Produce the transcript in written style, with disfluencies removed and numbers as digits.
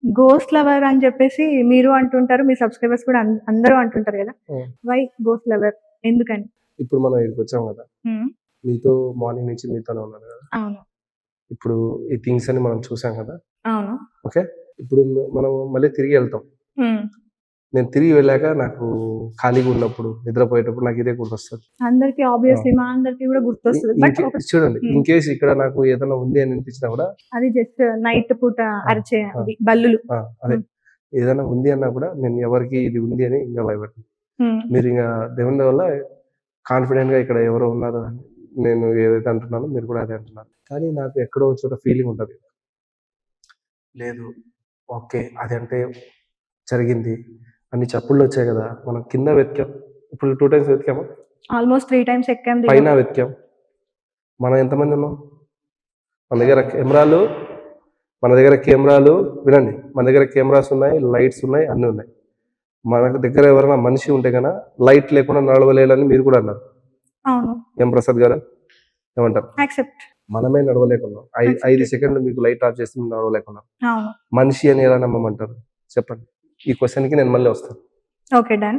Ghost lover అని చెప్పేసి మీరు అంటుంటారు, మీ సబ్స్క్రైబర్స్ కూడా అందరూ అంటుంటారు కదా. వై గోస్ట్ లవర్, ఎందుకని? ఇప్పుడు మనం ఇక్కడికి వచ్చాం కదా, మీతో మార్నింగ్ నుంచి మీతోనే ఉన్నాను కదా. అవును. ఇప్పుడు ఈ థింగ్స్ అని మనం చూసాం కదా. అవును. ఓకే, ఇప్పుడు మనం మళ్ళీ తిరిగి వెళ్తాం. నేను తిరిగి వెళ్ళాక నాకు ఖాళీగా ఉన్నప్పుడు, నిద్రపోయేటప్పుడు నాకు ఇదే గుర్తొస్తుంది. అందరికి ఆబ్వియస్లీ, మా అందరికి కూడా గుర్తొస్తుంది. బట్ చూడండి, ఇన్ కేస్ ఇక్కడ నాకు ఏదైనా ఉంది అని అనిపించినా కూడా, అది జస్ట్ నైట్ పూట అరిచే బల్లులు. అదే ఏదైనా ఉంది అన్నా కూడా నేను ఎవరికి ఇది ఉంది అని ఇంకా భయపడతాను. మీరు ఇంకా దేవుని వల్ల కాన్ఫిడెంట్ గా ఇక్కడ ఎవరో ఉన్నారు అని నేను ఏదైతే అంటున్నానో మీరు కూడా అదే అంటున్నారు. కానీ నాకు ఎక్కడో చోట ఫీలింగ్ ఉంటుంది, లేదు ఓకే అది అంటే జరిగింది అన్ని చప్పుళ్ళు వచ్చాయి కదా, మనం కింద వెతికాం, ఇప్పుడు 2 times వెతికాము, ఆల్మోస్ట్ 3 times ఎక్కాం, పైన వెతికాం. మనం ఎంతమంది ఉన్నాం? మన దగ్గర కెమెరాలు వినండి, మన దగ్గర కెమెరాస్ ఉన్నాయి, లైట్స్ ఉన్నాయి, అన్నీ ఉన్నాయి. మన దగ్గర ఎవరైనా మనిషి ఉంటే కన్నా లైట్ లేకుండా నడవలేదని మీరు కూడా అన్నారు. ఎం ప్రసాద్ గారు ఏమంటారు? మనమే నడవలేకున్నాం, 5 సెకండ్లు మీకు లైట్ ఆఫ్ చేసి నడవలేకున్నాం. మనిషి అని ఎలా నమ్మమంటారు చెప్పండి? ఈ క్వశ్చన్ కి నేను మళ్ళీ వస్తాను. Okay, done.